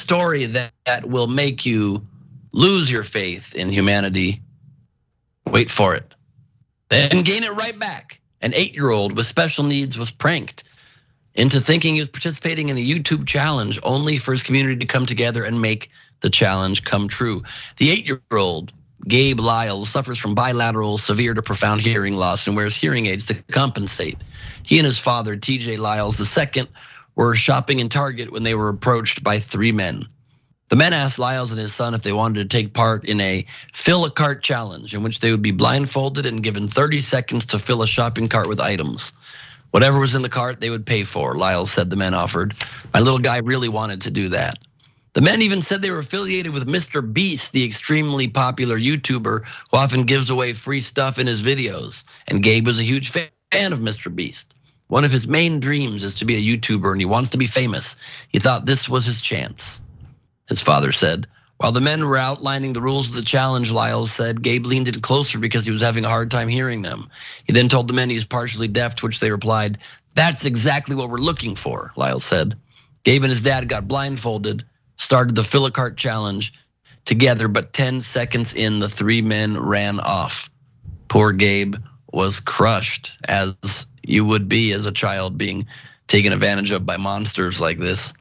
story that will make you lose your faith in humanity. Wait for it. Then gain it right back. An 8-year-old with special needs was pranked into thinking he was participating in a YouTube challenge, only for his community to come together and make the challenge come true. The 8-year-old, Gabe Lyles, suffers from bilateral severe to profound hearing loss and wears hearing aids to compensate. He and his father, TJ Lyles II, were shopping in Target when they were approached by 3 men. The men asked Lyles and his son if they wanted to take part in a fill a cart challenge, in which they would be blindfolded and given 30 seconds to fill a shopping cart with items. Whatever was in the cart, they would pay for, Lyles said the men offered. My little guy really wanted to do that. The men even said they were affiliated with MrBeast, the extremely popular YouTuber who often gives away free stuff in his videos. And Gabe was a huge fan of MrBeast. One of his main dreams is to be a YouTuber, and he wants to be famous. He thought this was his chance, his father said. While the men were outlining the rules of the challenge, Lyles said, Gabe leaned in closer because he was having a hard time hearing them. He then told the men he's partially deaf, to which they replied, that's exactly what we're looking for, Lyles said. Gabe and his dad got blindfolded, started the fill a cart challenge together, but 10 seconds in, the 3 men ran off. Poor Gabe was crushed, as you would be as a child being taken advantage of by monsters like this.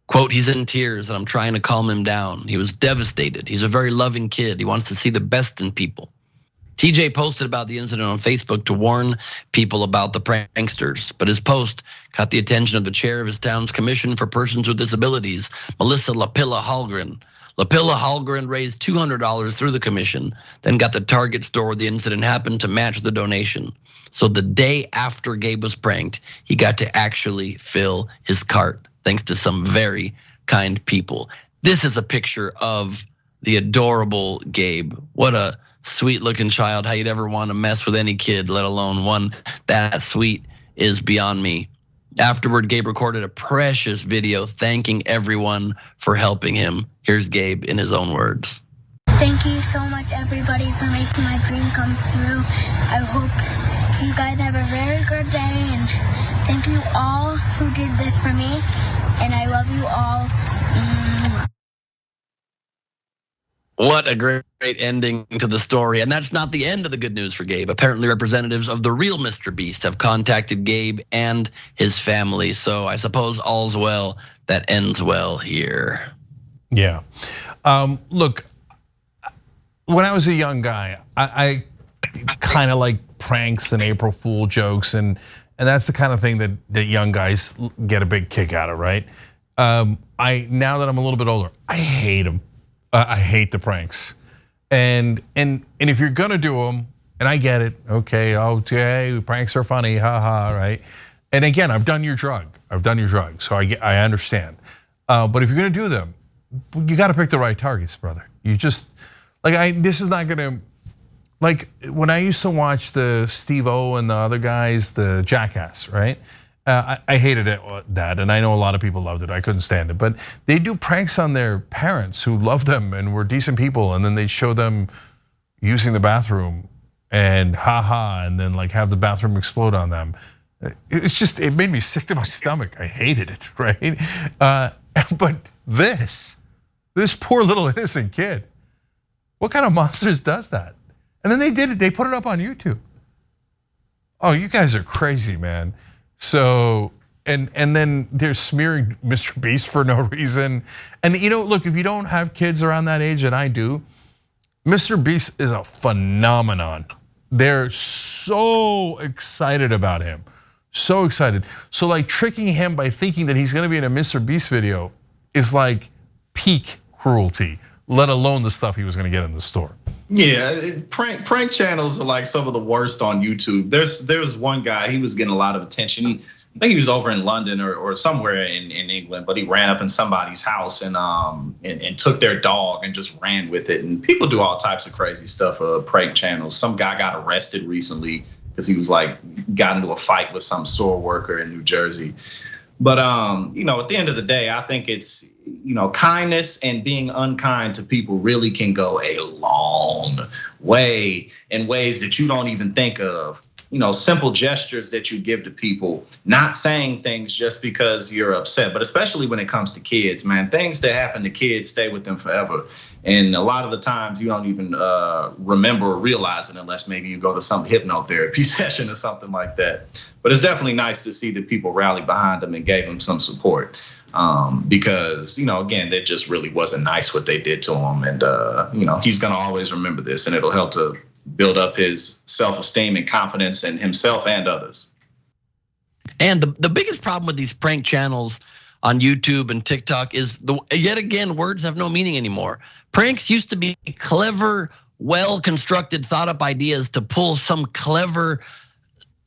Quote, he's in tears and I'm trying to calm him down. He was devastated. He's a very loving kid. He wants to see the best in people. TJ posted about the incident on Facebook to warn people about the pranksters, but his post caught the attention of the chair of his town's Commission for Persons with Disabilities, Melissa Lapilla Hallgren. Lapilla Hallgren raised $200 through the commission, then got the Target store where the incident happened to match the donation. So the day after Gabe was pranked, he got to actually fill his cart, thanks to some very kind people. This is a picture of the adorable Gabe. What a sweet looking child. How you'd ever want to mess with any kid, let alone one that sweet, is beyond me. Afterward, Gabe recorded a precious video thanking everyone for helping him. Here's Gabe in his own words. Thank you so much, everybody, for making my dream come through. I hope you guys have a very good day, and thank you all who did this for me, and I love you all. What a great ending to the story. And that's not the end of the good news for Gabe. Apparently representatives of the real MrBeast have contacted Gabe and his family. So I suppose all's well that ends well here. Yeah. Look, when I was a young guy, I kind of like pranks and April Fool jokes, and that's the kind of thing that young guys get a big kick out of, right? Now that I'm a little bit older, I hate them. I hate the pranks, and if you're gonna do them, and I get it, okay, pranks are funny, haha, right? And again, I've done your drug, so I understand. But if you're gonna do them, you got to pick the right targets, brother. You just this is not gonna, like when I used to watch the Steve-O and the other guys, the Jackass, right? I hated that, and I know a lot of people loved it. I couldn't stand it, but they do pranks on their parents who loved them and were decent people, and then they show them using the bathroom and haha, and then like have the bathroom explode on them. It made me sick to my stomach. I hated it, right? But this poor little innocent kid, what kind of monsters does that? And then they did it. They put it up on YouTube. Oh, you guys are crazy, man. So, and then they're smearing MrBeast for no reason. And look, if you don't have kids around that age, and I do, MrBeast is a phenomenon. They're so excited about him, so excited. So like tricking him by thinking that he's gonna be in a MrBeast video is like peak cruelty, let alone the stuff he was gonna get in the store. Yeah, prank channels are like some of the worst on YouTube. There's one guy, he was getting a lot of attention. I think he was over in London or somewhere in England, but he ran up in somebody's house and took their dog and just ran with it. And people do all types of crazy stuff on prank channels. Some guy got arrested recently because he was got into a fight with some store worker in New Jersey. But at the end of the day, I think it's kindness and being unkind to people really can go a long way in ways that you don't even think of. simple gestures that you give to people, not saying things just because you're upset, but especially when it comes to kids, man, things that happen to kids stay with them forever. And a lot of the times you don't even remember or realize it unless maybe you go to some hypnotherapy session or something like that. But it's definitely nice to see that people rallied behind him and gave him some support. Because, again, that just really wasn't nice what they did to him. And, he's going to always remember this, and it'll help to build up his self-esteem and confidence in himself and others. And the biggest problem with these prank channels on YouTube and TikTok is yet again, words have no meaning anymore. Pranks used to be clever, well-constructed, thought-up ideas to pull some clever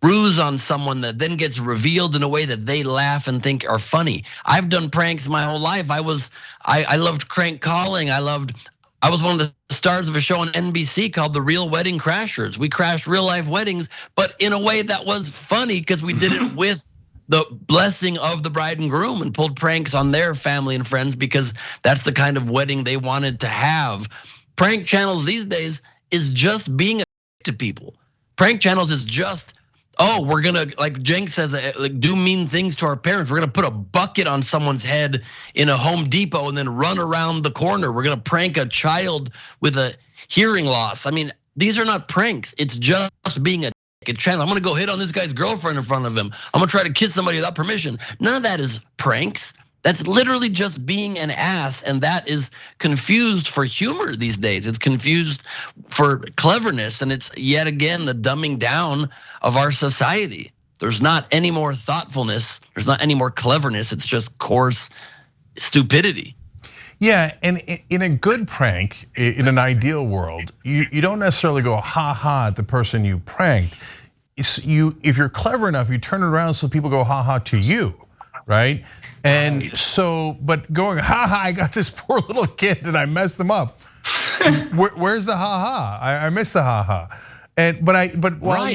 ruse on someone that then gets revealed in a way that they laugh and think are funny. I've done pranks my whole life. I loved crank calling. I was one of the stars of a show on NBC called The Real Wedding Crashers. We crashed real life weddings, but in a way that was funny because we did it with the blessing of the bride and groom and pulled pranks on their family and friends because that's the kind of wedding they wanted to have. Prank channels these days is just being a to people. Prank channels is just, we're gonna, like Cenk says, like do mean things to our parents. We're gonna put a bucket on someone's head in a Home Depot and then run around the corner. We're gonna prank a child with a hearing loss. I mean, these are not pranks. It's just being a channel. I'm gonna go hit on this guy's girlfriend in front of him. I'm gonna try to kiss somebody without permission. None of that is pranks. That's literally just being an ass, and that is confused for humor these days. It's confused for cleverness, and it's yet again the dumbing down of our society. There's not any more thoughtfulness. There's not any more cleverness. It's just coarse stupidity. Yeah, and in a good prank, in an ideal world, you don't necessarily go ha ha at the person you pranked. If you're clever enough, you turn it around so people go ha ha to you, right? And so, but going ha ha, I got this poor little kid and I messed him up. Where's the ha ha? I missed the ha ha. But while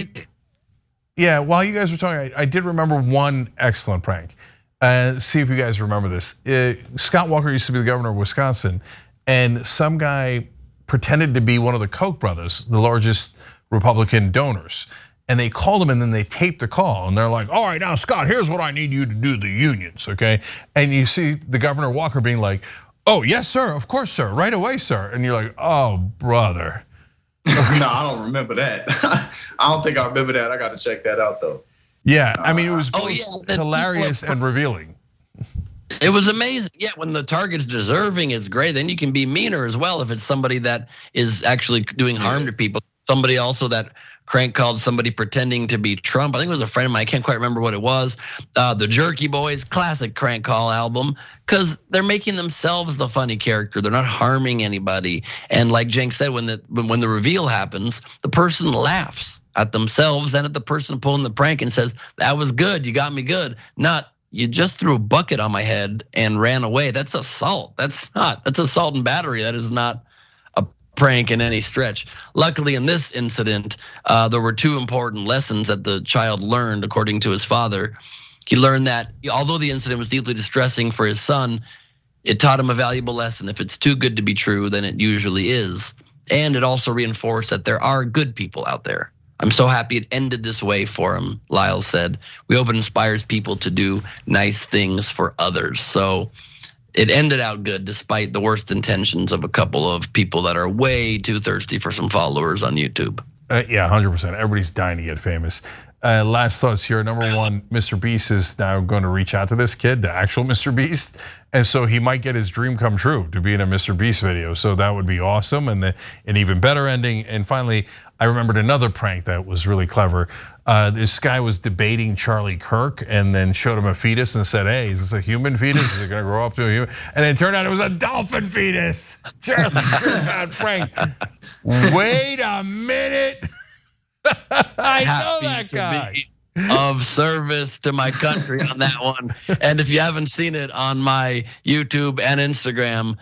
while you guys were talking, I did remember one excellent prank. See if you guys remember this. Scott Walker used to be the governor of Wisconsin, and some guy pretended to be one of the Koch brothers, the largest Republican donors. And they called him and then they taped the call. And they're like, all right, now Scott, here's what I need you to do, the unions, okay? And you see the Governor Walker being like, oh, yes, sir, of course, sir, right away, sir. And you're like, oh, brother. No, I don't remember that. I don't think I remember that. I got to check that out though. Yeah, I mean, it was both hilarious and revealing. It was amazing. Yeah, when the target's deserving, it's great. Then you can be meaner as well if it's somebody that is actually doing harm to people. Somebody also that crank called somebody pretending to be Trump. I think it was a friend of mine. I can't quite remember what it was. The Jerky Boys, classic crank call album, because they're making themselves the funny character. They're not harming anybody. And like Cenk said, when the reveal happens, the person laughs at themselves and at the person pulling the prank and says, that was good, you got me good. Not, you just threw a bucket on my head and ran away. That's assault. That's assault and battery. That is not a prank in any stretch. Luckily in this incident, there were two important lessons that the child learned according to his father. He learned that although the incident was deeply distressing for his son, it taught him a valuable lesson. If it's too good to be true, then it usually is. And it also reinforced that there are good people out there. I'm so happy it ended this way for him, Lyles said. We hope it inspires people to do nice things for others. So it ended out good despite the worst intentions of a couple of people that are way too thirsty for some followers on YouTube. Yeah, 100%. Everybody's dying to get famous. Last thoughts here. Number one, MrBeast is now going to reach out to this kid, the actual MrBeast. And so he might get his dream come true to be in a MrBeast video. So that would be awesome and an even better ending. And finally, I remembered another prank that was really clever. This guy was debating Charlie Kirk and then showed him a fetus and said, hey, is this a human fetus? Is it gonna grow up to a human? And it turned out it was a dolphin fetus. Charlie Kirk got pranked. Wait a minute. I know that guy. Of service to my country on that one. And if you haven't seen it on my YouTube and Instagram,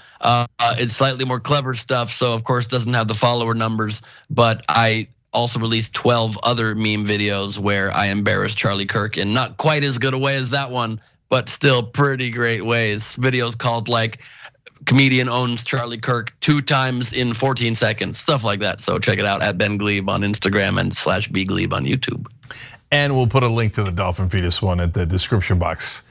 it's slightly more clever stuff. So of course doesn't have the follower numbers, but I also released 12 other meme videos where I embarrassed Charlie Kirk in not quite as good a way as that one, but still pretty great ways. Videos called like comedian owns Charlie Kirk 2 times in 14 seconds, stuff like that. So check it out at Ben Glebe on Instagram and /BGlebe on YouTube. And we'll put a link to the dolphin fetus one at the description box.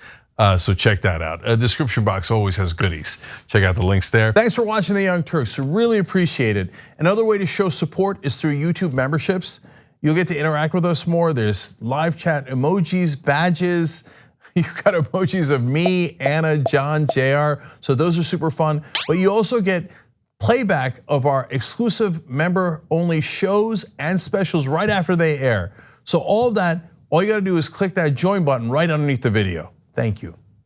So check that out. A description box always has goodies. Check out the links there. Thanks for watching the Young Turks. Really appreciate it. Another way to show support is through YouTube memberships. You'll get to interact with us more. There's live chat emojis, badges. You've got emojis of me, Anna, John, JR. So those are super fun. But you also get playback of our exclusive member-only shows and specials right after they air. So all of that, all you gotta do is click that join button right underneath the video. Thank you.